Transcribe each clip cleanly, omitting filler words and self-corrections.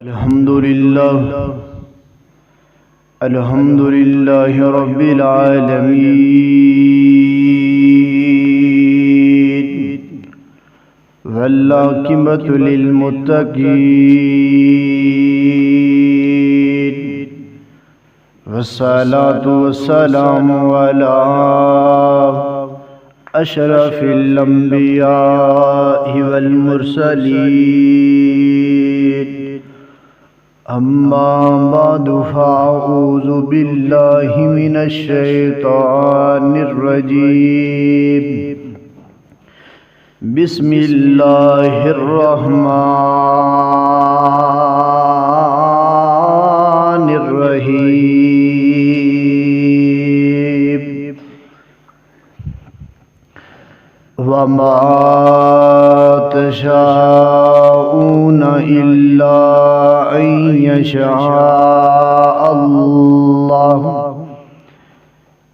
الحمد لله رب العالمين والعاقبة للمتقين والصلاة والسلام على أشرف الأنبياء والمرسلين أما بعد فأعوذ بالله من الشيطان الرجيم بسم الله الرحمن الرحيم وما تشاءون إلا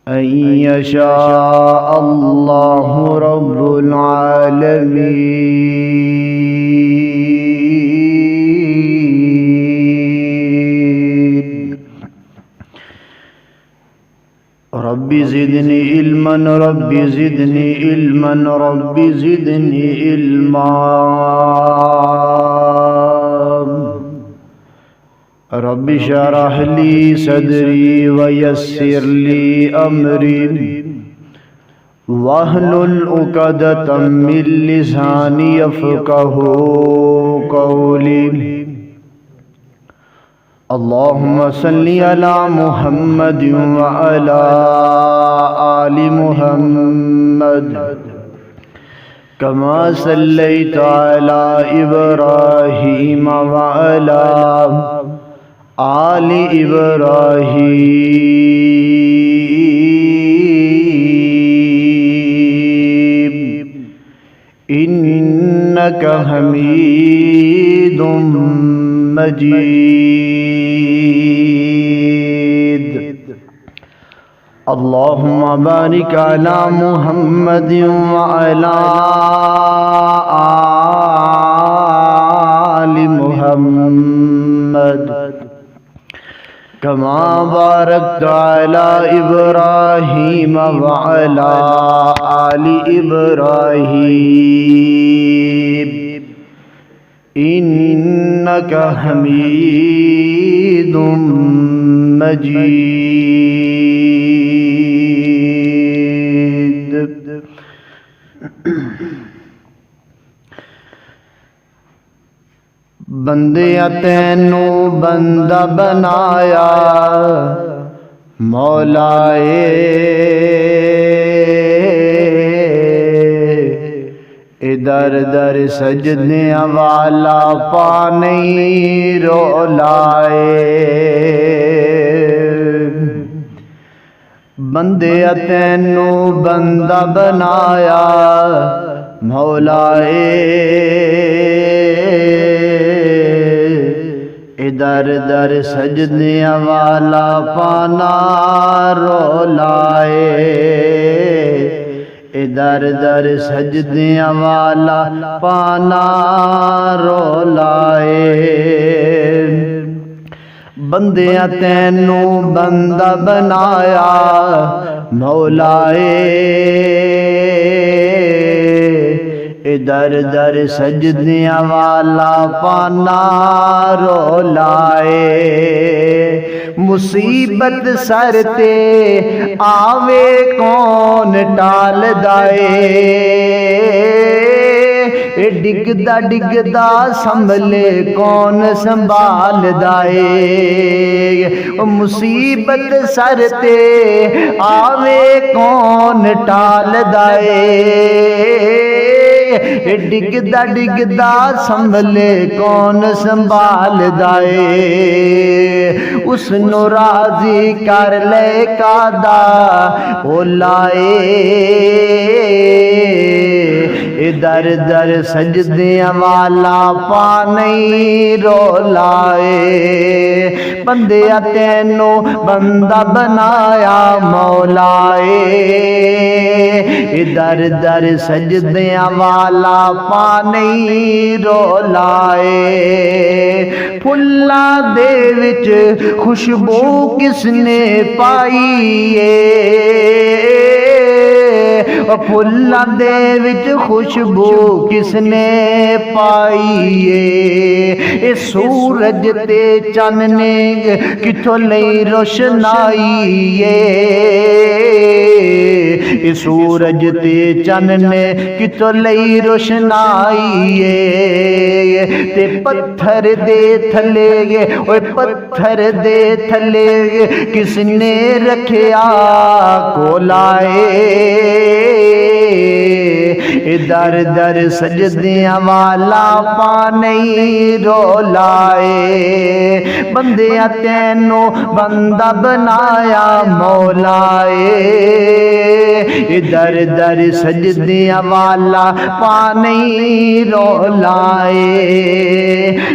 أن يشاء الله رب العالمين رب زدني علما رب زدني علما رب زدني علما رب اشرح لي صدري ويسر لي أمري واحلل عقدة من لساني يفقهوا قولي اللهم صل على محمد وعلى آل محمد كما صليت على إبراهيم وعلى آل إبراهيم إنك حميد مجيد اللهم بارك على محمد وعلى آل محمد كما باركت على إبراهيم وعلى آل إبراهيم إنك حميد مجيد بندیا تینو بندہ بنایا مولائے ادھر در سجدے والا پانی رولائے بندیا تینو بندہ بنایا مولائے ادھر در سجدے والا پانا رولائے ادھر در سجدے والا پانا رولائے بندیاں تینو بندہ بنایا مولائے ادھر در سجدے والا پانا رولائے مصیبت سر تے آوے کون ٹال دائے ڈگدا ڈگدا سنبھلے کون سنبھال دائے مصیبت سر تے آوے کون ٹال دائے ڈگدا ڈگدا سنبھلے کون سنبھال دائے اس نو راضی کر لے کادا او لائے در در سجدیاں والا پانی رولائے بندیا تینوں بندہ بنایا مولائے در در سجدیاں والا پانی رولائے پھلا دے وچ خوشبو کس نے پائی پھلا دے وچ خوشبو کس نے پائی اے سورج تے چن نے کتھوں لئی روشنائی اے سورج تے چن نے کتھوں لئی روشنائی تے پتھر دے تھلے اوے پتھر دے تھلے کس نے رکھیا کولائے در در سجدیاں والا پانی رولائے بندیا تینوں بندہ بنایا مولائے در در سجدیاں والا پانی رولائے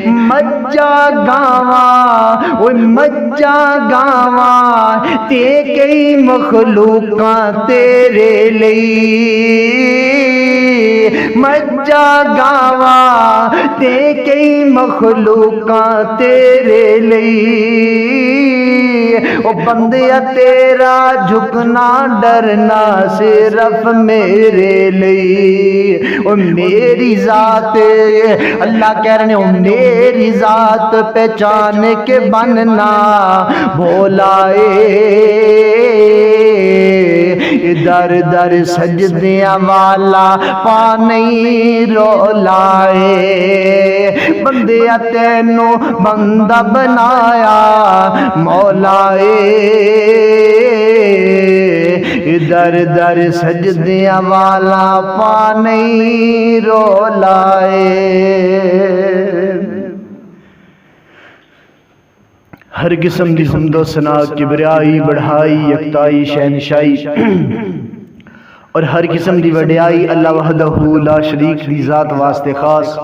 مجھا گاواں اوے مجھا گاواں تے کئی مخلوقاں تیرے لئی مجھا گاواں تے کئی مخلوقاں تیرے لئی او بندیا تیرا جھکنا ڈرنا صرف میرے لئی او میری ذات اللہ کہہ رہے ہیں او میری ذات پہچان کے بننا بھولائے در در سجدیاں والا پانی رولائے بندیا تینوں بندہ بنایا مولائے در در سجدیاں والا پانی رولائے ہر قسم دی حمد و ثنا کبریائی بڑھائی یکتائی شہنشائی اور ہر قسم دی وڈیائی اللہ وحدہ لا شریک دی ذات واسطے خاص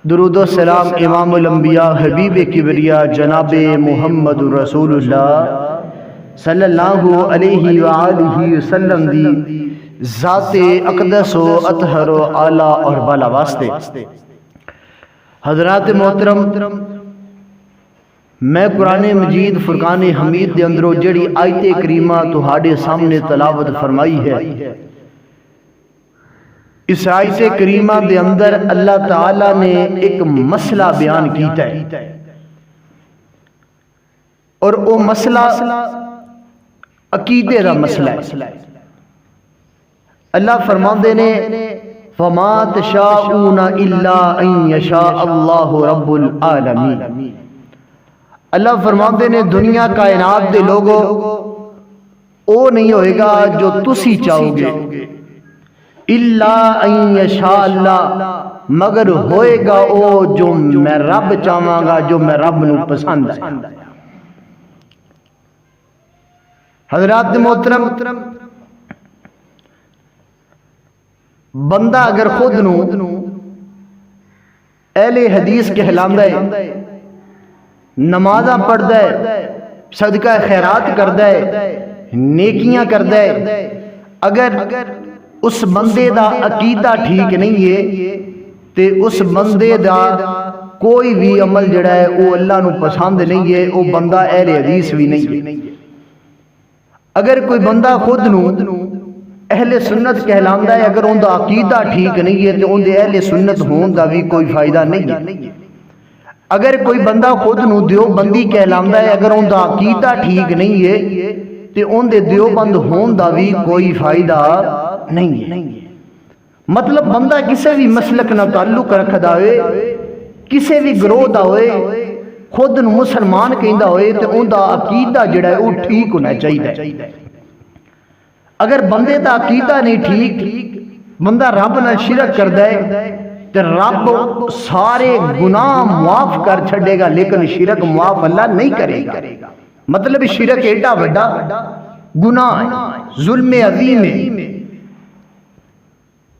درود و سلام امام الانبیاء حبیب کبریا جناب محمد رسول اللہ صلی اللہ علیہ وآلہ وسلم دی ذات اقدس و اطہر و اعلیٰ اور بالا واسطے حضرات محترم میں قرآن مجید فرقان حمید دے اندروں جڑی آیت کریمہ تہاڈے سامنے تلاوت فرمائی ہے اس آیت کریمہ دے اندر اللہ تعالیٰ نے ایک مسئلہ بیان کیتا ہے اور وہ مسئلہ عقیدے دا مسئلہ ہے اللہ فرماندے نے فَمَا تَشَاءُونَ إِلَّا أَن يَشَاءَ اللَّهُ رَبُّ الْعَالَمِينَ اللہ فرماتے نے دنیا کائنات دے لوگوں او نہیں ہوئے گا جو تسی چاہو گے الا ان یشاء اللہ مگر ہوئے گا او جو میں رب چاہواں گا جو میں رب نو پسند ہے حضرات محترم بندہ اگر خود نو اہل حدیث کہلاندا ہے نمازاں پڑھدا ہے صدقہ خیرات کردا ہے نیکیاں کردا ہے اگر اس بندے دا عقیدہ ٹھیک نہیں ہے تے اس بندے دا کوئی بھی عمل جڑا ہے وہ اللہ نو پسند نہیں ہے وہ بندہ اہل حدیث بھی نہیں ہے اگر کوئی بندہ خود نو اہل سنت کہلاندا ہے اگر ان دا عقیدہ ٹھیک نہیں ہے تو ان دے اہل سنت ہون دا بھی کوئی فائدہ نہیں ہے اگر کوئی بندہ خود نو دیوبندی کہلاندا ہے اگر ان دا عقیدہ ٹھیک نہیں ہے تو ان دے دیوبند ہون دا بھی کوئی فائدہ نہیں ہے مطلب بندہ کسے بھی مسلک نہ تعلق رکھدا ہوئے کسے بھی گروہ دا ہوئے خود نو مسلمان کہندا ہوئے تو ان دا عقیدہ جڑا ہے وہ ٹھیک ہونا چاہیے اگر بندے دا عقیدہ نہیں ٹھیک بندہ رب نہ شرک کردا ہے تو رب سارے گناہ معاف کر چھڑے گا لیکن شرک معاف اللہ نہیں کرے گا مطلب شرک ایڈا بڑا گناہ ہے ظلم عظیم ہے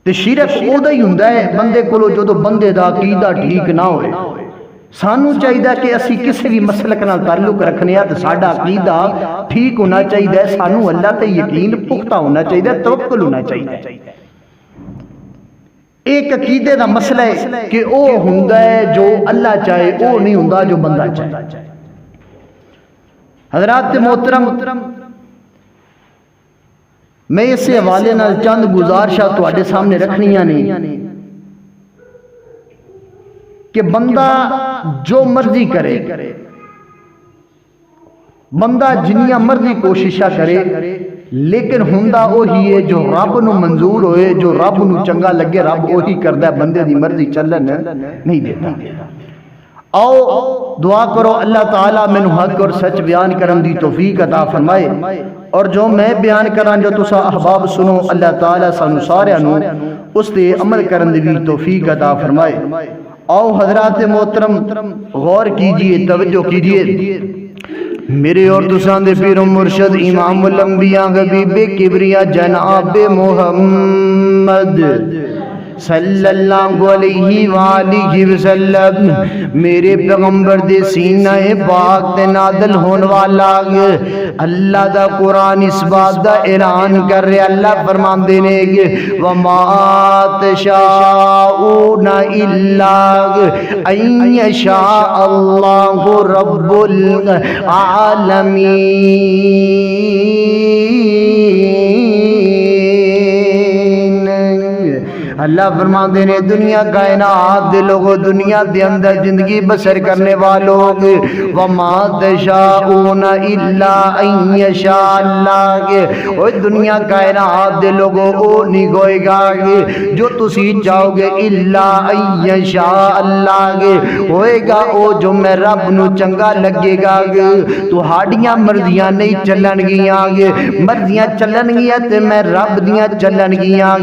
تے شرک اودا ہی ہوندا ہے بندے کولو جدو بندے دا عقیدہ ٹھیک نہ ہوئے۔ سانو چاہیے کہ اسی کسی بھی مسلک نال تعلق رکھنے تے ساڈا عقیدہ ٹھیک ہونا چاہیے، سانو اللہ تے یقین پختہ ہونا چاہیے، توکل ہونا چاہیے۔ ایک عقیدے دا مسئلہ ہے کہ او ہوندا ہے جو اللہ چاہے، او نہیں ہوندا جو بندہ چاہے۔ حضرات محترم، میں اس حوالے نال چند گزارشاں تواڈے سامنے رکھنیاں نہیں کہ بندہ جو مرضی کرے، بندہ جنیاں مرضی کوششاں کرے، لیکن ہوندا وہی ہے جو رب نو منظور ہوئے، جو رب نو چنگا لگے، رب وہی کردا ہے، بندے دی مرضی چلن نہیں دیتا۔ آؤ دعا کرو اللہ تعالیٰ مینوں حق اور سچ بیان کرن دی توفیق عطا فرمائے، اور جو میں بیان کراں جو تسا احباب سنو، اللہ تعالیٰ سانو سارے نو اس تے عمل کرن دی توفیق عطا فرمائے۔ آؤ حضرات محترم غور کیجئے، توجہ کیجئے، میرے اور تساں دے پیر و مرشد امام الانبیاء حبیب کبریا جناب محمد صلی اللہ علیہ وآلہ وسلم میرے پیغمبر دے سینہ پاک تے نازل ہون والا اللہ دا قرآن اس بات دا اعلان کر رہے، اللہ فرماندے نے وما تشاءون الا ان یشاء اللہ رب العالمین۔ اللہ فرماندے نے دنیا کائنات دے لوگو، دنیا دے اندر زندگی بسر کرنے والوں، وما تشاءون الا ان یشاء اللہ، اوہ دنیا کائنات دے لوگو او نہیں ہوئے گا جو تسی چاہو گے، الا ان یشاء اللہ ہوئے گا او جو میں رب نو چنگا لگے گا۔ تو ہاڑیاں مرضیاں نہیں چلن گیاں، مرضیاں چلن گیاں تے میں رب دیاں چلن گیاں۔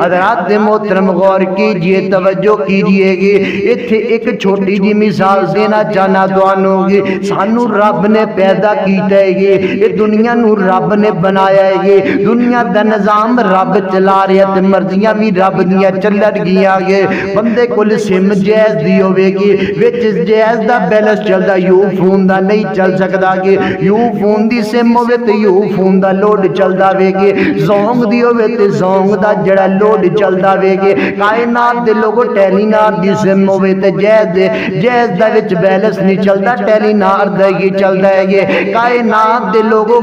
حضرات محترم غور کیجئے، توجہ کیجئے گے، ایتھے ایک چھوٹی جی مثال دینا چاہنا توانوں گے۔ سانو رب نے پیدا کیتا ہے گے، یہ دنیا نو رب نے بنایا ہے گے، دنیا دا نظام رب چلا رہا ہے، مرضیاں بھی رب دیا چلن گیا گے۔ بندے کل سم جائز دی ہوئے گی، وچ جائز دا بیلنس چلدا، یو فون دا نہیں چل سکدا گے، یو فون دی سم ہوئے تے یو فون دا لوڈ چلدا وے گے، زونگ دی ہوئے تے زونگ دا جڑا لوڈ چلدا وے گے۔ کائنات دے لوگو ٹیلی نار دی سم ہوئے تے جائز دا وچ بیلنس نہیں چلدا، ٹیلی نار دا ہی چلدا ہے گے۔ کائنات دے لوگو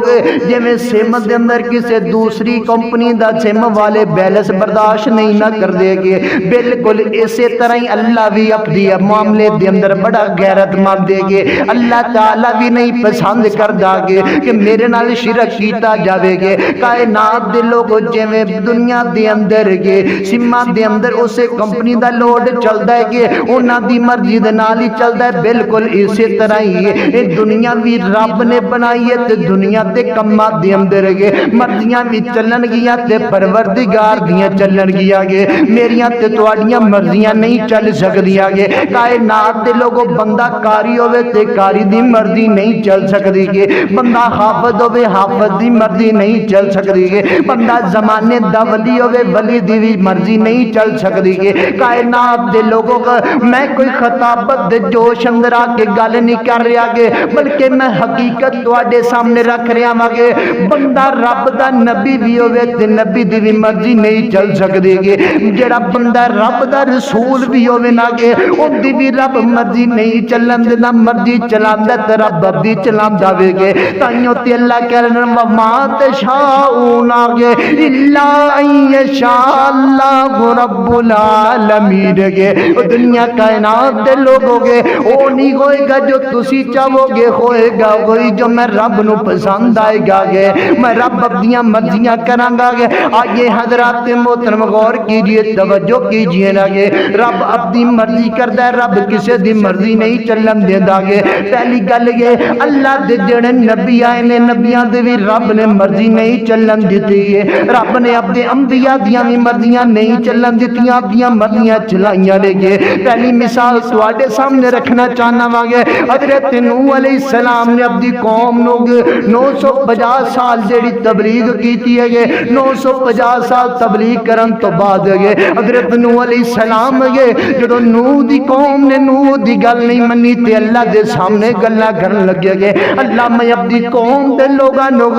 جے میں سم دے اندر کسے دوسری کمپنی دا سم والے بیلنس برداشت نہیں نہ کر دے گے، بالکل اسی طرح ہی اللہ بھی اپنی معاملے دے اندر بڑا غیرت مند دے گے۔ اللہ تعالیٰ بھی نہیں پسند کر دا گے کہ میرے نال شرک کیتا جاوے گے۔ کائنات دے لوگو جے میں دنیا دے اندر گے سما دے اندر اسے کمپنی دا لوڈ چلدا ہے کہ انہاں دی مرضی دے نال ہی چلدا ہے، بالکل اسی طرح ہی اے دنیا بھی رب نے بنائی ہے تے دنیا دے کماں دے اندر گے مرضیاں بھی چلن گیاں تے پروردگار دیاں چلن گیا گے، میریاں تے تواڈیاں مرضیاں نہیں چل سکدیاں گے۔ کائنات دے لوگو بندہ کاری ہوے تے کاری دی مرضی نہیں چل سکدی گے، بندہ حافظ ہوے حافظ دی مرضی نہیں چل سکدی گے، بندہ زمانے دا ولی ہوے ولی دی بھی مرضی نہیں چل سکدی گے۔ کائنات دے لوگوں کا میں کوئی خطابت دے جوش اندر آ کے گل نہیں کر رہا گے، بلکہ میں حقیقت تواڈے سامنے رکھ رہا ہاں گے۔ بندہ رب دا نبی بھی ہوے تے نبی دی بھی مرضی نہیں چل سکدی گے، جڑا بندہ رب دا رسول بھی ہوے نا گے اون دی بھی رب مرضی نہیں چلن دیندا، مرضی چلاندا تے رب دی چلاندا وے گے۔ تائیوں تے اللہ کہہ رہے ہیں وما تشاءون گے الا ان یشاء اللہ رب العالمین گے۔ دنیا کائنات دے لوگوں گے او نہیں ہوئے گا جو تسی چاہو گے، ہوئے گا وہی جو میں رب نو پسند آئے گا گے، میں رب اپنی مرضیاں کراں گا گے۔ آئیے حضرات محترم غور کیجئے، توجہ کیجئے نا گے، رب اپنی مرضی کردا ہے، رب کسے دی مرضی نہیں چلن دیندا گے۔ پہلی گل یہ اللہ دے جڑے نبی آئے نے نبیاں دے بھی رب نے مرضی نہیں چلن دتی ہے، رب نے اپنے انبیاء دیاں بھی مرضیاں نہیں چلن دتیاں اپنی مرضیاں چلائیاں نے گے. پہلی مثال تواڈے سامنے رکھنا چاہنا وا گے. حضرت نوح علیہ السلام نے اپنی قوم نو 950 سال جیڑی تبلیغ کیتی ہے گے. 950 سال تبلیغ کرن تو بعد گے حضرت نوح علیہ السلام گے جدوں نوح دی قوم نے نوح دی گل نہیں منی تے اللہ دے سامنے گلاں کرن لگے گے. اللہ میں اپنی قوم دے لوگاں نو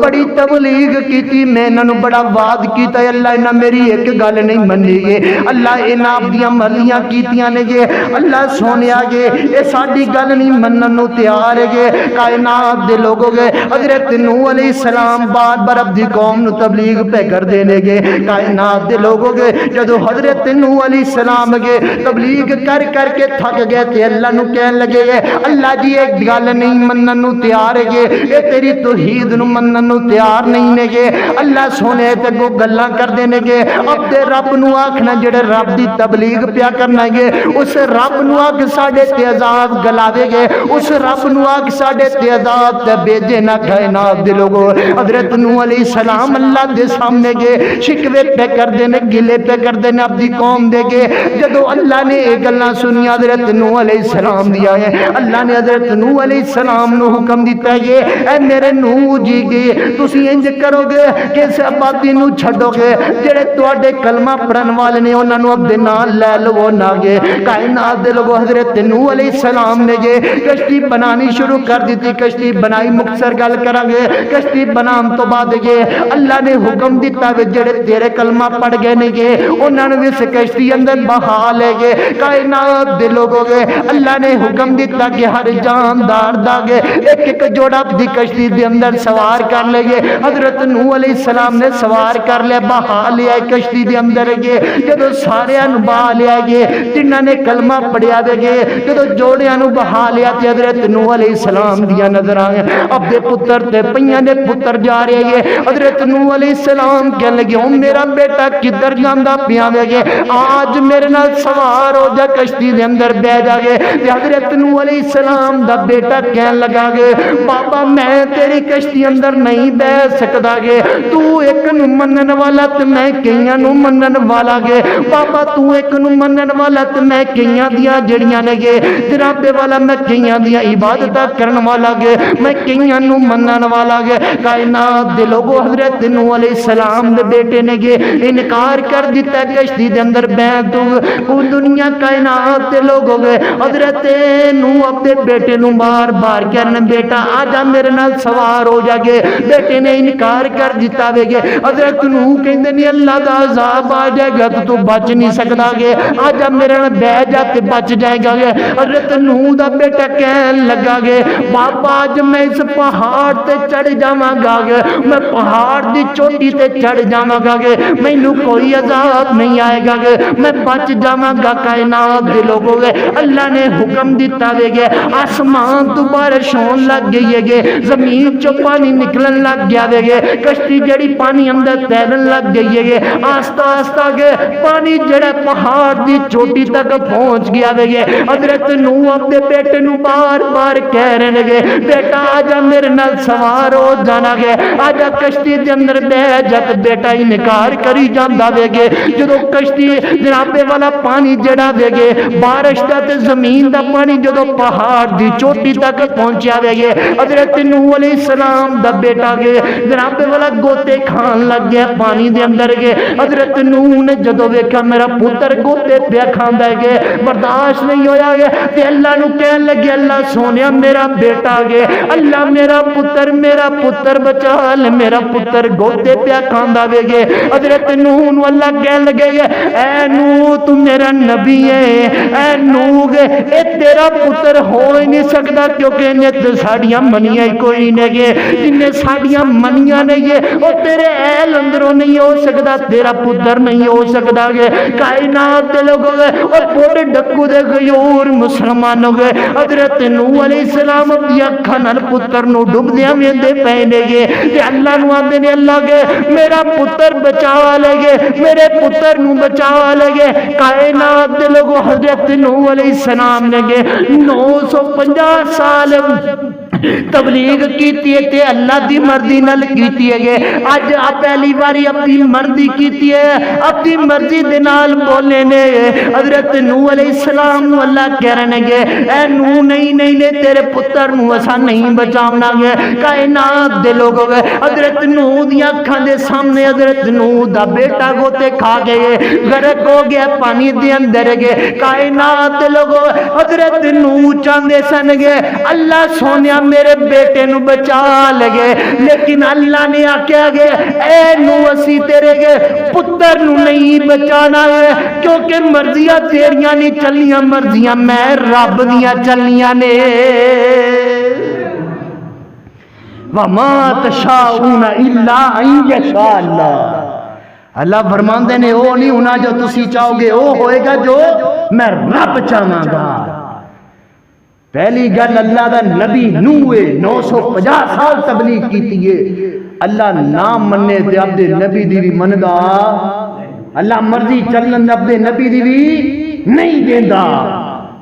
بڑی تبلیغ کیتی, میں انہاں نو بڑا وعد کیتا ہے, اللہ انہاں میری ایک گل نہیں منی گے. اللہ انہاں اپنی مرضیاں کیتیاں نے گے. اللہ سونیا گے اے ساڈی گل نہیں منن نو تیار ہے گے. کائنات دے لوگوں گے حضرت نوح علیہ السلام بار بار اپنی قوم نو تبلیغ پہ کر دینے گے. کائنات دے لوگوں گے جدو حضرت نوح علیہ السلام گے تبلیغ کر کر کے تھک گئے تے اللہ نو کہن لگے گے اللہ جی ایک گل نہیں منن نو تیار ہے گے, اے تیری توحید نو منن نو تیار نہیں نے گے. اللہ سونے تے کو گلاں کر دینے گے. اب تے رب نو آکھنا جڑے رب دی تبلیغ پیا کرنا گے اس رب نو آکھ ساڈے تے عذاب گلاوے گے, اس رب نو آکھ ساڈے تے عذاب تے بھیجے نہ. کائنات دے لوگوں حضرت نوح علیہ السلام اللہ دے سامنے گے شکوے پہ کر دینے گلے پہ کر دینے اپنی قوم دے گے. جدو اللہ نے ایک گلاں سنی حضرت نوح علیہ السلام دیا ہے, اللہ نے حضرت نوح علیہ السلام نو حکم دیتا ہے اے میرے نوح جی گے تسی انج کرو گے کہ اس آبادی نو چھڈو گے جڑے تواڈے کلمہ پڑھن والے نے انہاں نو اپنے نال لے لو نہ گے. کائنات دے لوگوں حضرت نوح علیہ السلام نے گے کشتی بنانی شروع کر دیتی. کشتی بنائی مختصر گل کریں گے. کشتی بنان تو بعد گے اللہ نے حکم دیتا ہے جڑے تیرے کلمہ پڑھ گئے نے گے انہاں نو اس کشتی اندر بہا لے گے. کائنات دے لوگوں گے اللہ نے حکم دیتا کہ ہر جاندار دا گے ایک ایک جوڑا دی کشتی دے اندر سوار کر لے گے. حضرت نوح علیہ السلام نے سوار کر لے بہا لیا کشتی دے اندر گے. جدو سارے نو بہا لیا گے جنہاں نے کلمہ پڑھیا دے گے جدو جوڑیاں نو بہا لیا تے حضرت نوح علیہ السلام دیا نظر آئے اب دے پتر تے پیاں دے پتر جا رہے گے. حضرت نوح علیہ السلام کہنے لگے او میرا بیٹا کدھر جاندا پیا دے گے آج میرے نال سوار ہو جا کشتی دے اندر بہ جا گے. تے حضرت نوح علیہ السلام دا بیٹا کہنے لگا گے بابا میں تیری کشتی اندر نہیں بہ سکدا گے, تو ایک نو منن والا تے میں کئیاں نو منن والا گے. بابا تو ایک نو منن والا تے میں کئیاں دیاں جڑیاں نے گے جناب والا میں کئیاں دیاں عبادتاں کرن والا گے میں کئیاں نو منن والا گے. کائنات دے لوگوں حضرت نوح علیہ السلام دے بیٹے نے گے انکار کر دیتا کشتی دے اندر بیٹھ تو کو دنیا کائنات دے لوگوں گے حضرت نوح اپنے بیٹے نو بار بار کہنے بیٹا آجا میرے نال سوار ہو جا گے. بیٹے نے انکار کر دیتا وے گے. حضرت نوح کہندے نے اللہ دا عذاب آ جائے گا تو بچ نہیں سکدا گے, آجا میرے نال بیٹھ جا تے بچ جائے گا گے. حضرت نوح دا بیٹا کہن لگا گے بابا اج میں اس پہاڑ تے چڑھ جاواں گا گے, میں پہاڑ دی چوٹی تے چڑھ جاواں گا گے, مینوں کوئی عذاب نہیں آئے گا گے, میں بچ جاواں گا. کائنات دے لوگوں گے اللہ نے حکم دیتا وے گے آسمان تو بارش ہون لگ گئی ہے گے, زمین چوں پانی نکلن لگ گیا وے گے, کشتی جڑی پانی اندر تیرن لگ گئی ہے گے. آہستہ آہستہ گے پانی جڑا پہاڑ دی چوٹی تک پہنچ گیا وے گے. حضرت نوح اپنے بیٹے نو بار بار کہہ رہے گے بیٹا آجا میرے نال سوار ہو جانا گے, آجا کشتی دے اندر بیٹھ جا. بیٹا انکار کری جاندا وے گے. جدوں کشتی جناب والا پانی جڑا وے گے بارش دا تے زمین دا پانی جدوں پہاڑ دی چوٹی تک پہنچیا وے گے حضرت نوح علیہ السلام دا بیٹا گے جناب والا گوتے کھان لگ گیا پانی دے اندر گے. حضرت نوح نے جدوں ویکھا میرا پتر گوتے پیا کھاندا ہے گے برداشت نہیں ہویا گے تے اللہ نو کہن لگے اللہ سونیا میرا بیٹا گے, اللہ میرا پتر بچا لے, میرا پتر گوتے پیا کھاندا وے گے. حضرت نوح نو اللہ کہن لگے اے نوح تو میرا نبی ہے, اے نوح گے اے تیرا پتر ہو ہی نہیں سکدا کیونکہ انہیں تے ساڈیاں منیاں کوئی نہیں گے, جنہیں ساڈیاں منیاں نہیں ہے او تیرے اہل اندروں نہیں ہو سکدا, تیرا پتر نہیں ہو سکدا گے. کائنات دے لوگ گئے اور بڑے ڈکو دے غیور مسلمانوں گئے حضرت نوح علیہ السلام اپنی اکھاں نال پتر نو ڈبدیاں ویندے پینے گے تے اللہ نو آندے نے اللہ گے میرا پتر بچا لے گے, میرے پتر نو بچا لے گے. کائنات دے لوگ حضرت نوح علیہ السلام نے گے 950 سال تبلیغ کیتی ہے تے اللہ دی مرضی نال کیتی ہے اج پہلی باری اپنی مرضی کیتی ہے اپنی مرضی دے نال بولے نے حضرت نوح علیہ السلام نو اللہ کہہ رہے گے اے نوح نہیں تیرے پتر نو اسا نہیں بچاونا گے کائنات دے لوگوں گے حضرت نوح دی اکھاں دے سامنے حضرت نوح دا بیٹا گوتے کھا گئے غرق ہو گیا پانی دے اندر گئے کائنات دے لوگوں حضرت نوح چاندے سن گے اللہ سونیا میرے بیٹے نو بچا لگے لیکن اللہ نے آکھیا گے اے نوح اسی تیرے گے پتر نو نہیں بچانا ہے کیونکہ مرضیاں تیریاں نہیں چلیاں مرضیاں میں رب دیاں چلیاں نے وَمَا تَشَاءُونَ إِلَّا أَن يَشَاءَ اللَّهُ اللہ فرماندے نے وہ نہیں ہونا جو تسی چاہو گے وہ ہوئے گا جو میں رب چاہاں گا پہلی گل اللہ دا نبی نوح 950 سال تبلیغ کیتی ہے اللہ نام مننے تے عبد نبی دی بھی مندا اللہ مرضی چلن عبد نبی دی بھی نہیں دیندا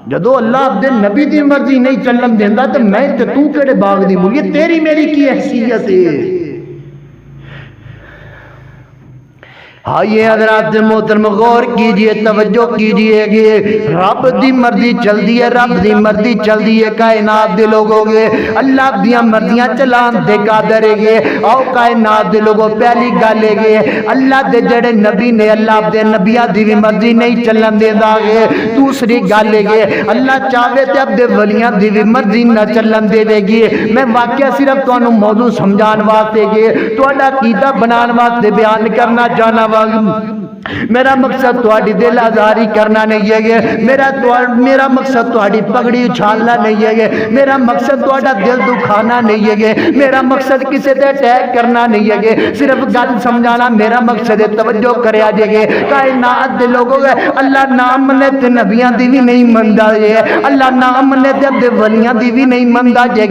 جدو اللہ عبد نبی دی مرضی نہیں چلن دیندا تے میں تے تو کیڑے باغ دی مولی تیری میری کی حیثیت ہے آئیے حضرات محترم غور کیجئے توجہ کیجئے کہ رب دی مرضی چل دی ہے رب دی مرضی چل دی ہے کائنات دے لوگوں گے اللہ دیاں مرضیاں چلان دے قادر گے او کائنات دے لوگوں پہلی گالے گے اللہ دے جڑے نبی نے اللہ دے نبیہ دی بھی مرضی نہیں چلن دے دا گے دوسری گالے گے اللہ چاہے تے اب دے ولیاں دی بھی مرضی نہ چلن دے دے گی میں واقعہ صرف تو انہوں موضوع سمجھان واسطے گے تو اللہ قیدہ بنان واسطے بیان کرنا جانا میرا مقصد تھوڑی دل آزاری کرنا نہیں ہے میرا مقصد تھوڑی پگڑی اچھالنا نہیں ہے میرا مقصد تھوڑا دل دکھانا نہیں ہے میرا مقصد کسی تے اٹیک کرنا نہیں ہے صرف گل سمجھانا میرا مقصد ہے توجہ کریا جائے کائنات دے لوگوں گے اللہ نام منے تے نبیاں دی بھی نہیں مندا جے اللہ نام منے تے عبد ولیاں دی بھی نہیں مندا جے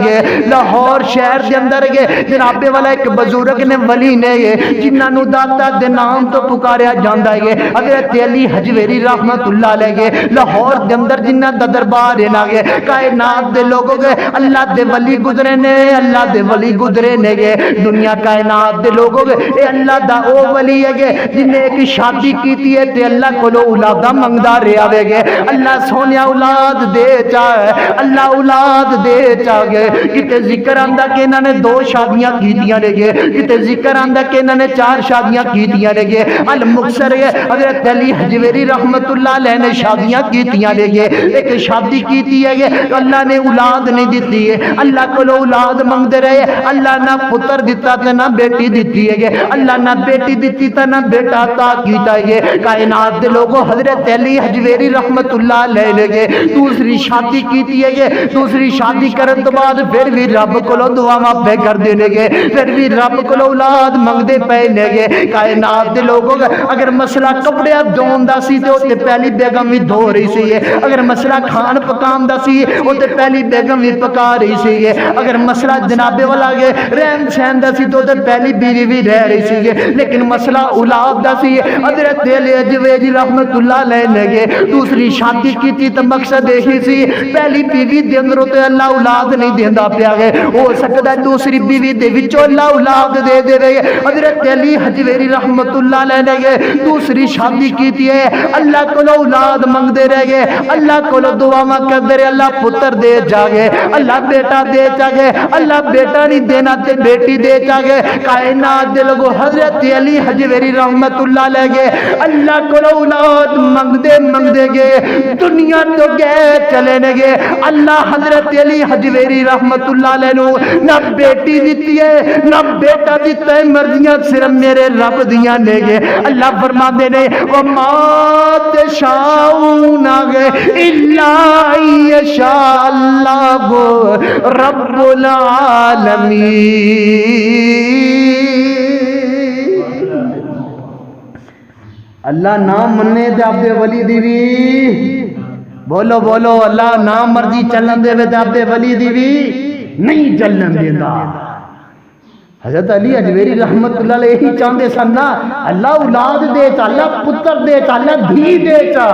لاہور شہر دے اندر گے جناب والا ایک بزرگ نے ولی نے جنہاں نو داتا دے نام تو پکاریا جاندا ہے حضرت علی حجویری رحمت اللہ علیہ لاہور دے اندر جنہ دا دربار ہے نا گے کائنات دے لوگوں گے اللہ دے ولی گزرے نے اللہ دے ولی گزرے نے گے دنیا کائنات دے لوگوں گے اے اللہ دا او ولی ہے گے جن نے ایک شادی کیتی ہے تے اللہ کو لو اولادہ منگدا رہیا وے گے اللہ سونیا اولاد دے چاہے اللہ اولاد دے چاہے کتے ذکر آندا کہ انہاں نے 2 شادیاں کیتیاں نے گے کتے ذکر آندا کہ انہاں نے 4 شادیاں کیتیاں نے گے المکسر ہے حضرت علی حجویری رحمت اللہ علیہ نے شادیاں کیتیاں لے گئے ایک شادی کیتی ہے اللہ نے اولاد نہیں دیتی ہے اللہ کو اولاد منگتے رہے اللہ نہ پتر دیتا تھا نہ بیٹی دیتی ہے اللہ نہ بیٹی دیتی تھا نہ بیٹا عطا کیتا ہے کائنات دے لوگوں حضرت علی حجویری رحمت اللہ علیہ لے گئے دوسری شادی کیتی ہے دوسری شادی کرن تو بعد پھر بھی رب کو دعا پہ کر دینے گے پھر بھی رب کو اولاد منگتے پے نے گے کائنات دے لوگوں اگر مسئلہ کپڑے دھون دا سی تے اوتے پہلی بیگم بھی دھو رہی سی اگر مسئلہ کھان پکان دا سی اوتے پہلی بیگم بھی پکا رہی سی اگر مسئلہ جنابے والا گے رہن سہن دا سی تو اوتے پہلی بیوی بھی رہ رہی سی لیکن مسئلہ اولاد دا سی حضرت علی حجویری رحمت اللہ علیہ نے گے دوسری شادی کیتی تے مقصد یہی سی پہلی بیوی دے اندر تے اللہ اولاد نہیں دیندا پیا گے ہو سکدا ہے دوسری بیوی دے وچوں اللہ اولاد دے دے حضرت علی حجویری رحمت اللہ علیہ نے گے دوسری شادی کیتی ہے اللہ کو اولاد منگ دے رہ گئے اللہ کو دعا کر دے اللہ پتر دے جاگے اللہ بیٹا دے جاگے اللہ بیٹا نہیں دینا تے بیٹی دے جاگے کائنات دے لوگوں حضرت علی حجویری رحمت اللہ علیہ گے اللہ کو اولاد منگ دے گے دنیا تو گئے چلے نے گے اللہ حضرت علی حجویری رحمت اللہ علیہ نو نہ بیٹی دیتی ہے نہ بیٹا دیتا ہے مرضیاں صرف میرے رب دیاں نے گے اللہ فرما دے نے وَمَا تَشَاءُونَ إِلَّا يَشَاءَ اللَّهُ رَبُّ الْعَالَمِينَ اللہ نام مننے دے عبد ولی دی بھی بولو بولو اللہ نام مرضی چلن دے وے عبد ولی دی بھی نہیں چلن دیندا حضرت علی حجویری رحمت اللہ علیہ ہی چاندے سننا اللہ اولاد دے چا اللہ پتر دے چا اللہ دھی دے چا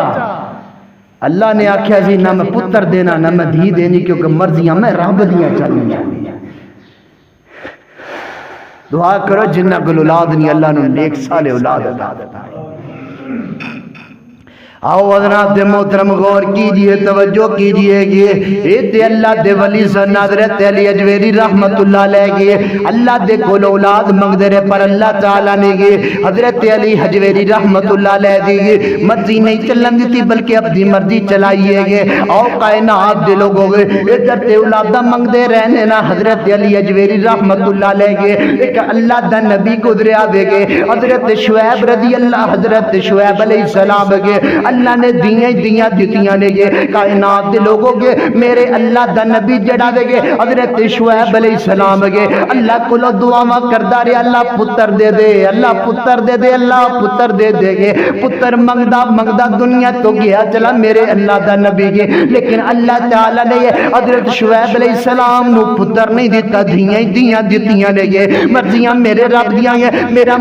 اللہ نے آکھیا سی نہ میں پتر دینا نہ میں دھی دینی، کیونکہ مرضیاں میں رب دیاں چلنی ہیں۔ دعا کرو جنہ کو اولاد نہیں اللہ نے نیک صالح اولاد عطا فرمائے۔ آؤ حضرات محترم غور کیجئے، توجہ کیجئے گے، اے اللہ دے ولی سن حضرت علی اجویری رحمت اللہ علیہ گے اللہ دے کول اولاد منگدے رہے، پر اللہ تعالیٰ نے گے حضرت علی اجویری رحمت اللہ علیہ دی مرضی نہیں چلن دیتی بلکہ اپنی مرضی چلائیے گے۔ آؤ کائنات دے لوگوں گے ادھر تے اولادہ منگدے رہنے نا حضرت علی اجویری رحمت اللہ علیہ گے ایک اللہ دا نبی گزرے آوے گے حضرت شعیب رضی اللہ، حضرت شعیب علیہ السلام گے اللہ نے دیاں دیتیاں نے گے کائنات دے لوگوں گے میرے اللہ دا نبی جڑا دے گے حضرت شعیب علیہ السلام گے اللہ کو دعا کردہ رہے اللہ پتر دے دے، اللہ پتر دے دے، اللہ پتر دے دے گے، پتر منگدہ دنیا تو گیا چلا میرے اللہ دا نبی گے، لیکن اللہ تعالیٰ نے حضرت شعیب علیہ السلام نو پتر نہیں دیتا، دیاں دیتیاں نے گے، مرضیاں میرے رب دیاں گے، میرا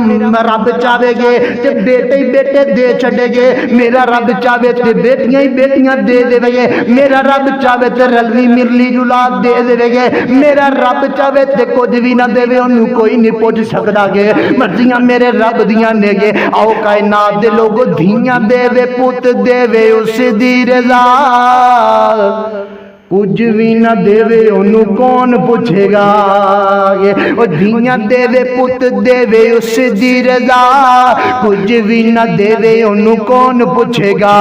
رب چاہے گے تے بیٹے ہی بیٹے دے چھڑے گے، میرا رب چاہے تے بیٹیاں ہی بیٹیاں دے دے گے، میرا رب چاہے تے رلوی مرلی اولاد دے دے گے، میرا رب چاہے تے کچھ بھی نہ دے وے انہوں کوئی نہیں پوچھ سکدا گے، مرضیاں میرے رب دیاں نے گے۔ آؤ کائنات دے لوگوں دھیاں دے وے پوت دے وے اس دی رضا، کچھ بھی نہ دے وے انہوں کون پوچھے گا، دھیاں دے وے پوت دے وے اس دی رضا، کچھ بھی نہ دے وے انہوں کون پوچھے گا،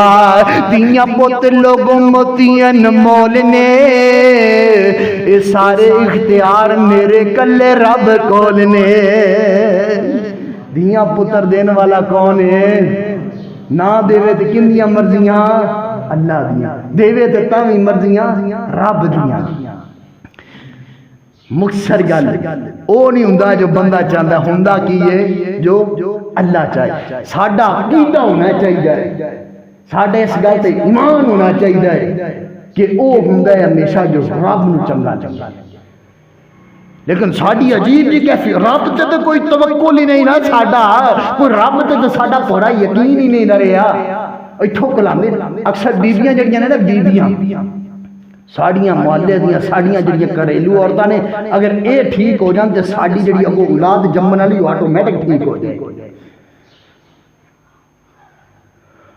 دھیاں پوت لوگوں موتیاں مول نے، یہ سارے اختیار میرے کلے رب کول نے۔ دھیاں پتر دین والا کون ہے؟ نہ دے وے تے کن دیاں مرضیاں؟ اللہ دیاں، دے وے تے تاویں مرضیاں رب دیاں۔ مختصر گل او نہیں ہوندا جو بندہ چاہتا، ہوندا کی ہے جو اللہ چاہے۔ ساڈا عقیدہ ہونا چاہیے، ساڈے اس گل تے ایمان ہونا چاہیے کہ او ہوندا ہے ہمیشہ جو رب نو چنگا چنگا، لیکن ساڈی عجیب جی کیفی رب تے تو کوئی توکل ہی نہیں نا، ساڈا کوئی رب تے تو ساڈا پورا یقین ہی نہیں رہیا۔ ایتھوں کلاندے اکثر بیبیاں جڑیاں نے نا بیبیاں ساڑیاں محلے دیاں ساڑیاں جڑیاں گھریلو عورتاں نے اگر اے ٹھیک ہو جان تے ساڈی جڑی اگوں اولاد جمن والی آٹومیٹک ٹھیک ہو جائے۔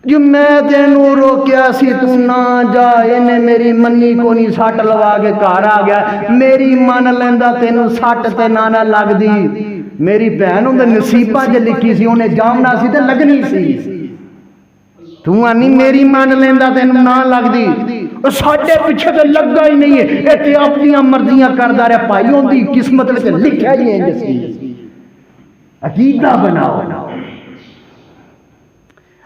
جو میں تینوں روکیا سی تو نہ جا، انہیں میری منی کو نہیں ساٹ لوا کے گھر آ گیا، میری من لیندا تینوں ساٹ تے نہ لگ دی، میری بہن اندر نصیباں جے لکھی سی انہیں جامنا سی تے لگنی سی، تو آنی میری مان لیندا تینوں نہ لگ دی، ساڈے پیچھے تے لگا ہی نہیں ہے، اے تے اپنیاں مرضیاں کردا رہے پائی ہوندی قسمت وچ لکھیا ہی ہے جسی۔ عقیدہ بناؤ۔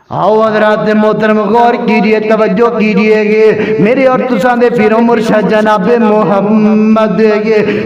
آؤ حضرات محترم غور کیجئے، توجہ کیجئے گے، میرے اور تساں دے پیر و مرشد جناب محمد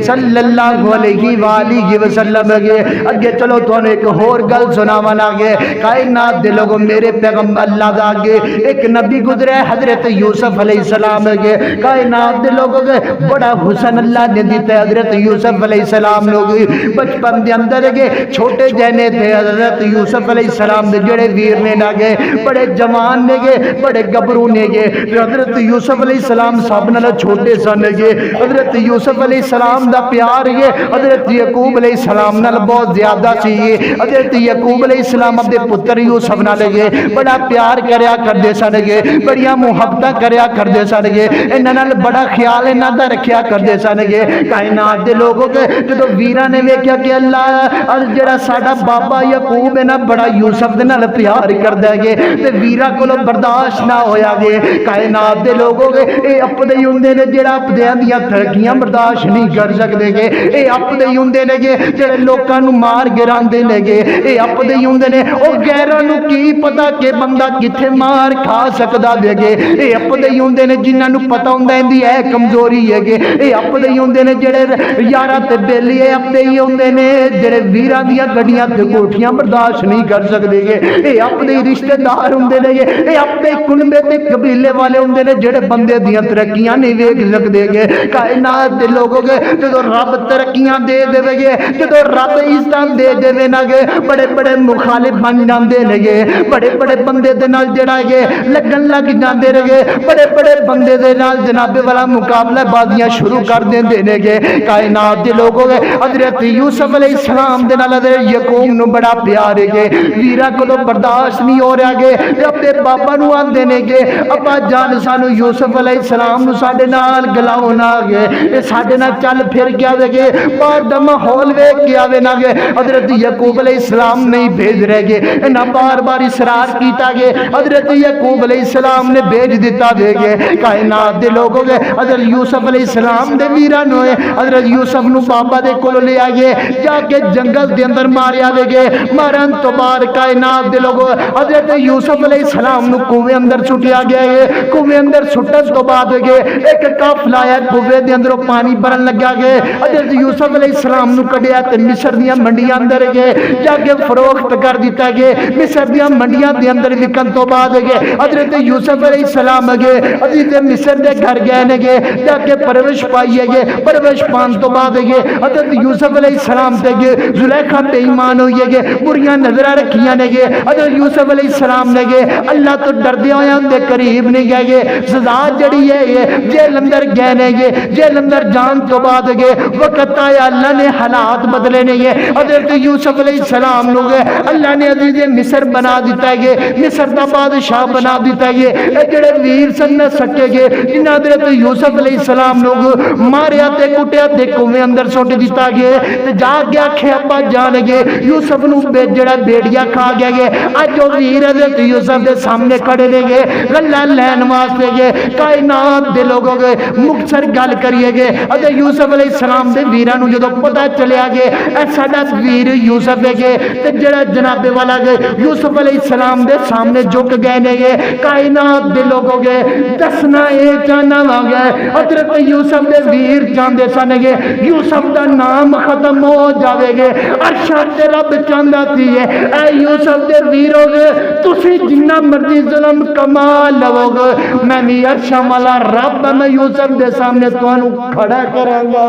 صلی اللہ علیہ وآلہ وسلم گے اگے چلو تو ایک اور گل سناواں گے۔ کائنات دے لوگوں میرے پیغمبر اللہ دا گے ایک نبی گزرے حضرت یوسف علیہ السلام گے، کائنات دے لوگوں گے بڑا حسن اللہ نے دیتا ہے حضرت یوسف علیہ السلام لوگ بچپن دے اندر گے چھوٹے جہنے تھے حضرت یوسف علیہ السلام دے جڑے ویر نے لگے بڑے جوان نے گے بڑے گبرو نے گے، حضرت یوسف علیہ السلام سب نال چھوٹے سن گے، حضرت یوسف علیہ السلام دا پیار گے حضرت یعقوب علیہ السلام نال بہت زیادہ سی، حضرت یعقوب علیہ السلام اپنے پتر یوسف نال گے بڑا پیار کریا کردے سن گے، بڑیاں محبتاں کریا کردے سن گے، انہاں نال بڑا خیال انہاں دا رکھیا کردے سن گے۔ کائنات دے لوگوں کے جدوں ویراں نے ویکھیا کہ اللہ جڑا ساڈا بابا یعقوب ہے نا بڑا یوسف دے نال پیار کردا ہے تے ویرا کولو برداشت نہ ہویا گے، کائنات دے لوگوں گے اے اپنے ہی ہوندے نے جڑا اپنے دیاں ترقیاں برداشت نہیں کر سکدے گے، اے اپنے ہی ہوندے نے گے جڑے لوکاں نو مار گراندے نے گے، اے اپنے ہی ہوندے نے او غیراں نو کی پتہ کہ بندہ کتھے مار کھا سکدا دے گے، اے اپنے ہی ہوندے نے جنہاں نو پتہ ہوندا اندی اے کمزوری ہے گے، اے اپنے ہی ہوندے نے جڑے یاراں تے بیلی اے اپنے ہی ہوندے نے جڑے ویراں دیاں گڈیاں تے کوٹھیاں برداشت نہیں کر سکدے گے، اے اپنے ہی رشتے رشتےدار ہوندے نے اے اپنے کنبے تے قبیلے والے ہوندے نے جڑے بندے دیاں ترقیاں نہیں ویکھ سکدے گے کائنات دے لوگوں گے جدوں رب ترقیاں دے دے گے جدوں رب عزتاں دے دے نا گے بڑے بڑے مخالف بن جاندے نے گے بڑے بڑے بندے دے نال جڑا گے لگن لگ جاندے رہے بڑے بڑے بندے دے نال جناب والا مقابلہ بازیاں شروع کر دیندے نے گے کائنات دے لوگوں گے حضرت یوسف علیہ السلام دے نال حضرت یعقوب نو بڑا پیار ہے گے ویرا کو برداشت نہیں ہو رہا گے اپنے بابا نو آندے نے گے ابا جان سانو یوسف علیہ السلام نو ساڈے نال گلاؤ نہ گے اے ساڈے نال چل پھر کے آوے گے باہر دا ماحول ویکھ کے آوے نہ گے حضرت یعقوب علیہ السلام نہیں بھیج رہے گے نہ بار بار اصرار کیتا گے حضرت یعقوب علیہ السلام نے بھیج دیتا دے گے کائنات دے لوگوں گے حضرت یوسف علیہ السلام دے ویران ہوئے حضرت یوسف نو بابا دے کولو لے آئے جا کے جنگل دے اندر ماریا دے گے مارن تو بار کائنات دے لوگوں حضرت یوسف علیہ السلام نو کوے اندر چھٹیا گیا ہے کوے اندر چھٹن تو بعد گے ایک قافلہ آیا کوے دے اندر پانی بھرن لگا گے حضرت یوسف علیہ السلام نو کڈیا تے مصر دیاں منڈیاں اندر گئے جا کے فروخت کر دیتا گئے مصر دیاں منڈیاں دے اندر وکن تو بعد گئے حضرت یوسف علیہ السلام گئے حضرت مصر دے گھر گئے نے گئے جا کے پرورش پائیے گئے پرورش پان تو بعد گئے حضرت یوسف علیہ السلام تے گئے زلیخا پہ ایمان ہوئے گئے بریاں نظرہ رکھیاں نے گئے حضرت یوسف علیہ السلام نے گئے اللہ تو ڈر دیا ہویا دے قریب نہیں گئے گئے سزا جڑی ہے جیل اندر گئے نے گئے جیل اندر جان تو بعد گئے وقت آیا اللہ نے حالات بدلے نہیں گئے حضرت یوسف علیہ السلام لوگ اللہ نے عزیز مصر بنا دیتا ہے مصر دا بادشاہ بنا دیتا ہے اے جڑے ویر سن نہ سکے گے جنہاں حضرت یوسف علیہ السلام لوگ ماریا تے کٹیا تے کنویں اندر سٹ دیتا گیا تے جا کے آکھے ابا جان گے یوسف نو جڑا بیڑیا کھا گیا گے اج وہ ویر حضرت یوسف دے سامنے کھڑے نے گے گلاں لین واسطے گے کائنات دے لوگوں گے مختصر گل کریے گے حضرت یوسف علیہ السلام دے ویراں نو جدوں پتہ چلیا گے اے ساڈا ویر یوسف ہے گے تے جڑا جناب والا گے یوسف علیہ السلام دے سامنے جھک گئے نے گے کائنات دے لوگوں گے دسنا اے چاہنا وا گئے حضرت یوسف دے ویر چاندے سن گے یوسف دا نام ختم ہو جاوے گے عرش تے رب چاہندا سی اے یوسف دے ویرو گے تسی جنہ مرضی ظلم کما لو گے میں بھی عرش والا رب میں یوسف دے سامنے تانوں کھڑا کراں گا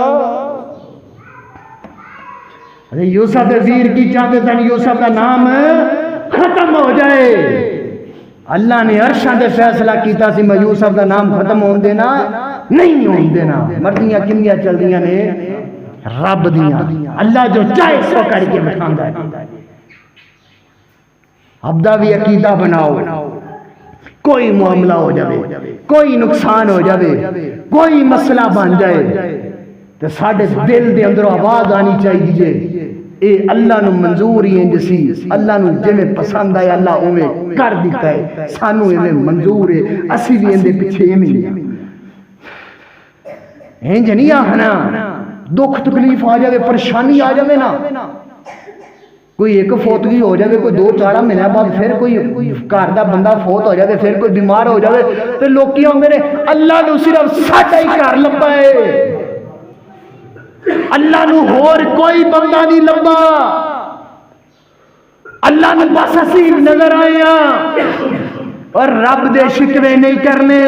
یوسف دے ویر کی چاہتے سن یوسف کا نام ختم ہو جائے اللہ نے عرشاں دے فیصلہ کیتا سی میں یوسف دا نام ختم ہون دینا نہیں ہون دینا مرضیاں کنیاں چل دیاں نے رب دیاں اللہ جو چاہے سو کر کے بٹھاندا ہے اب دا بھی عقیدہ بناؤ کوئی معاملہ ہو جائے کوئی نقصان ہو جائے کوئی مسئلہ بن جائے تو ساڑھے دل دے اندر آواز آنی چاہیے اے اللہ نو منظور ہی ہیں جسی اللہ نو جمیں پسند آئے اللہ اویں کر دیتا ہے سانو اویں منظور ہے اسی بھی اندے پیچھے نہیں ہیں جنی آہنا دکھ تکلیف آ جائے پریشانی آ جائے نا کوئی ایک فوتگی ہو جائے کوئی 2-4 مہینے بعد پھر کوئی گھر دا بندہ فوت ہو جائے پھر کوئی بیمار ہو جائے تو لوکی ہوندے نے اللہ نو صرف ساڈا ہی گھر لبا ہے اللہ نو اور کوئی بندہ نہیں لبا اللہ نو بس اسی نظر آیا اور رب دے شکوے نہیں کرنے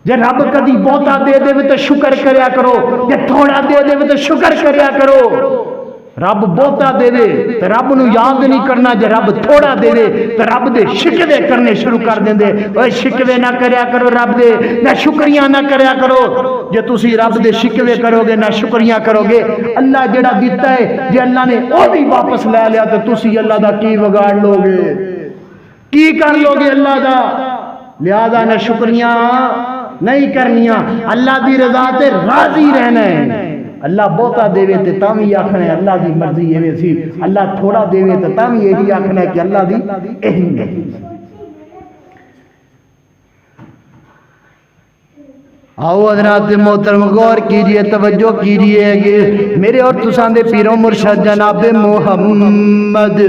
جے رب کدی بہتا دے دے تو شکر کریا کرو جے تھوڑا دے دے تو شکر کریا کرو رب بہتا دے دے تو رب نو یاد نہیں کرنا جے رب تھوڑا دے دے تو رب دے شکوے کرنے شروع کر دیں دے اور شکوے نہ کریا کرو رب دے نہ شکریہ نہ کریا کرو جے تسی رب دے شکوے کرو گے نہ شکریہ کرو گے اللہ جڑا دیتا ہے جے اللہ نے او بھی واپس لے لیا تو تسی اللہ دا کی بگاڑ لو گے کی کر لو گے اللہ دا لہذا نہ شکریہ نہیں کرنیاں اللہ دی رضا تے راضی رہنا ہے اللہ بہتا دے تے تاں وی آکھنا ہے اللہ دی مرضی ایویں سی اللہ تھوڑا دے تے تاں وی یہی آکھنا ہے کہ اللہ دی یہی نہیں آؤ حضرات محترم غور کیجئے توجہ کیجئے میرے اور تساں دے پیرو مرشد جناب محمد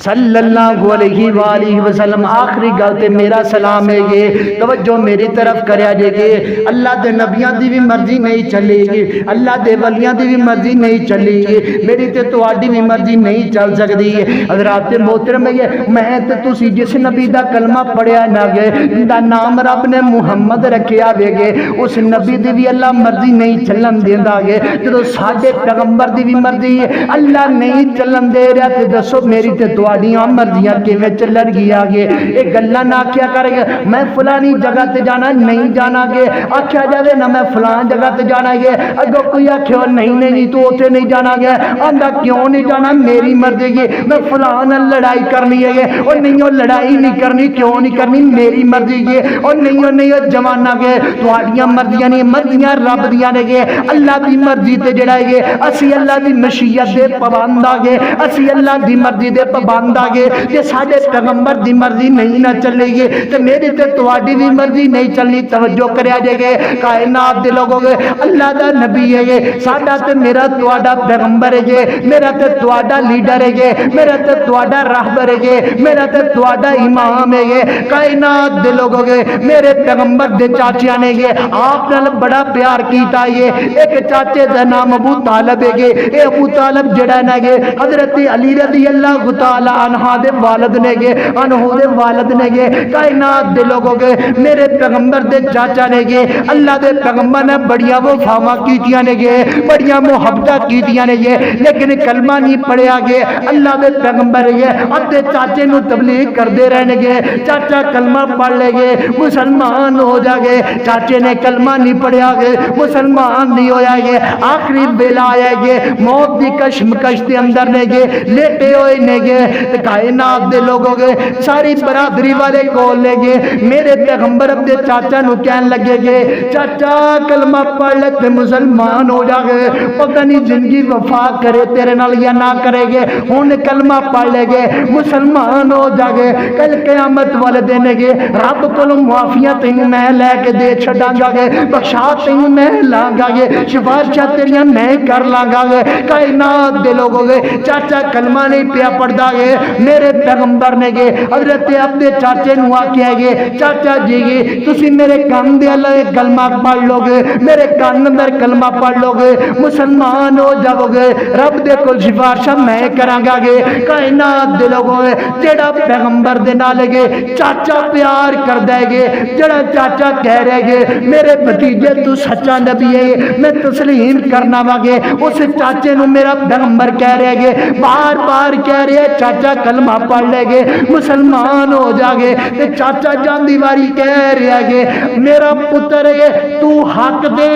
صلی اللہ علیہ وآلہ وسلم آخری گل تے میرا سلام ہے یہ توجہ میری طرف کریا جے گے اللہ دے نبیاں دی بھی مرضی نہیں چلے گی اللہ دے ولیاں دی بھی مرضی نہیں چلے گی میری تے تواڈی بھی مرضی نہیں چل سکدی حضرات محترم ہے میں تے تسی جس نبی دا کلمہ پڑھیا نہ گے دا نام رب نے محمد رکھیا وے گے اس نبی دی بھی اللہ مرضی نہیں چلن دیندا گے جدوں ساڈے پیغمبر دی بھی مرضی اللہ نہیں چلن دے رہا تے دسو میری تے تواڈیاں مرضیاں کیویں چلن گیا گے اے گلاں نہ کیا کرے گا میں فلانی جگہ تے جانا نہیں جانا گے آکھیا جاوے نہ میں فلان جگہ تے جانا گے اگوں کوئی آکھے نہیں تو اوتھے نہیں جانا گے آندا کیوں نہیں جانا میری مرضی ہے میں فلان لڑائی کرنی ہے اور نہیں وہ لڑائی نہیں کرنی کیوں نہیں کرنی میری مرضی ہے اور نہیں وہ جمانا گے تواڈیاں مرضیاں نہیں مرضیاں رب دیاں نے گے اللہ دی مرضی تے جڑا ہے اسی اللہ دی مشیت دے پابند آ گے اسی اللہ دی مرضی دے پابند آ گے کہ ساڈے پیغمبر دی مرضی نہیں نہ چلے گی تے میری تے تواڈی بھی مرضی نہیں چلنی توجہ کریا جے گے کائنات دے لوگوں گے اللہ دا نبی ہے ساڈا تے میرا تواڈا پیغمبر ہے میرا تے تواڈا لیڈر ہے میرا تے تواڈا راہبر ہے میرا تے تواڈا امام ہے کائنات دے لوگوں گے میرے پیغمبر دے چاچیاں نے گے آپ نال بڑا پیار کیتا ہے ایک چاچے دا نام ابو طالب ہے اے ابو طالب جڑا نہ گے حضرت علی رضی اللہ تعالی عنہ دے والد نے گے انہو دے والد نے گے کائنات دے لوگوں گے میرے پیغمبر دے چاچا نے گے اللہ دے پیغمبر نے بڑیاں وفاواں کیتیاں نے گے بڑیاں محبتاں کیتیاں نے گے لیکن کلمہ نہیں پڑھیا گے اللہ دے پیغمبر ہے اتے چاچے نو تبلیغ کردے رہنے گے چاچا کلمہ پڑھ لے گے مسلمان ہو جا گے چاچے نے کلمہ نہیں پڑھیا گے مسلمان نہیں ہویا گے آخری ویلا آیا گے موت دی کشمکش دے اندر نے گے لیٹے ہوئے نے گے کائنات دے لوگوں گے ساری برادری والے کول لے گے میرے پیغمبر اپنے چاچا نو کہن لگے گے چاچا کلمہ پڑھ لے تے مسلمان ہو جا گے پتہ نہیں زندگی وفا کرے تیرے نال یا نہ کرے گے ہن کلمہ پڑھ لے گے مسلمان ہو جا گے کل قیامت والے دن گے رب کولوں معافیاں تینوں میں لے کے دے چھڈاں گا گے بخشا تینوں میں لاں گا گے شفاعت تیریاں میں کر لاں گا گے کائنات دے لوگوں گے چاچا کلمہ نہیں پیا پڑھدا گے میرے پیغمبر نے گے حضرت اپنے چاچے نو آکھیا گے چاچا جی گے تسی میرے کان دے اللہ کلمہ پڑھ لو گے میرے کان اندر کلمہ پڑھ لو گے مسلمان ہو جاؤ گے رب دے کول سفارش میں کراں گا گے کائنات دے لوگوں گے جڑا پیغمبر دے نال گے چاچا پیار کردا ہے گے جڑا چاچا کہہ رہے گے میرے بھتیجے تو سچا نبی ہے میں تسلیم کرنا وا گے اس چاچے نو میرا پیغمبر کہہ رہے گے بار بار کہہ رہے چاچا کلمہ پڑھ لے گے مسلمان ہو جا گے تے چاچا جاندی واری کہہ رہے گے میرا پتر ہے تو حق دے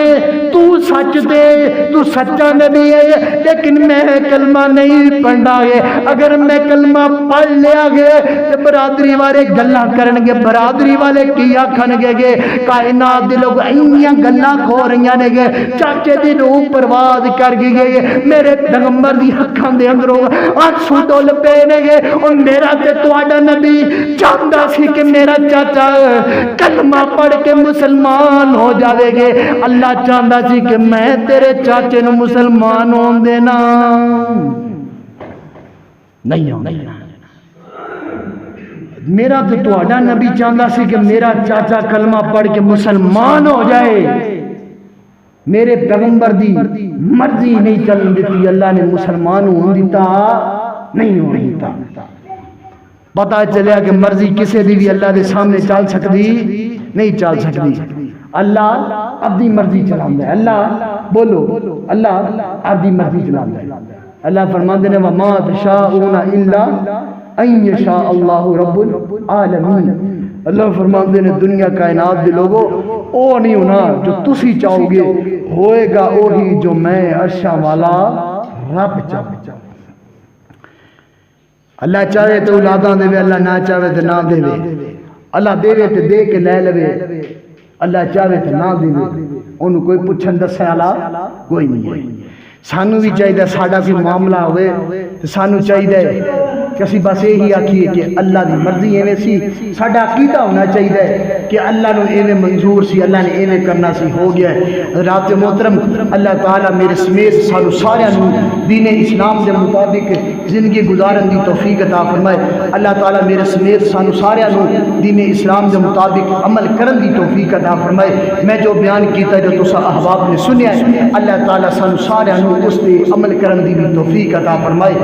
تو سچ دے تو سچا نبی ہے لیکن میں کلمہ نہیں پڑھنا ہے اگر میں کلمہ پڑھ لیا گے تے برادری والے گلاں کرن گے برادری والے کی آکھن گے کائنات دے لوگ اینیاں گلاں کھو رہیاں نے گے چاچے دی روح پرواز کر گئے میرے پیغمبر دی اکھاں دے اندروں آنسو ڈول پے نے گے اور میرا تے تواڈا نبی چاہندا سی کہ میرا چاچا کلمہ پڑھ کے مسلمان ہو جاوے گے اللہ چاہندا سی کہ میں تیرے چاچے نو مسلمان ہون دینا نہیں ہون دینا میرا تے تواڈا نبی چاہندا سی کہ میرا چاچا کلمہ پڑھ کے مسلمان ہو جائے میرے پیغمبر دی مرضی نہیں چلن دیتی اللہ نے مسلمان ہون دیتا نہیں ہون دیتا پتا چلیا کہ مرضی کسے دی بھی اللہ دے سامنے چل سکتی نہیں چل سکتی اللہ اپنی مرضی چلاندہ ہے اللہ بولو اللہ اپنی مرضی چلاندہ ہے اللہ فرماندے نے وما تشاءون الا ان یشاء اللہ رب العالمین اللہ فرماندے نے دنیا کائنات دے لوگوں او نہیں ہونا جو تسی چاہو گے ہوئے گا وہی جو میں عرشاں والا رب چاہو اللہ چاہے تو اولاداں دے اللہ نہ چاہے تو نہ دے اللہ دے تو دے کے لے لے اللہ چاہے تو نہ دے انہوں کوئی پوچھن دسے والا کوئی نہیں ہے سانو بھی چاہیے ساڈا بھی معاملہ ہوئے تو سانو چاہیے کہ اسی بس یہی آکھیے کہ اللہ دی مرضی ایویں سی، ساڈا عقیدہ ہونا چاہیے کہ اللہ نو ایویں منظور سی، اللہ نے ایویں کرنا سی، ہو گیا ہے۔ حضرات محترم، اللہ تعالیٰ میرے سمیت سانو سارے نو دین اسلام دے مطابق زندگی گزارن دی توفیق عطا فرمائے۔ اللہ تعالیٰ میرے سمیت سانو سارے نو دین اسلام دے مطابق عمل کرن دی توفیق عطا فرمائے۔ میں جو بیان کیتا جو تسا احباب نے سنیا ہے، اللہ تعالیٰ سانو سارے نو اس تے عمل کرن دی بھی توفیق عطا فرمائے۔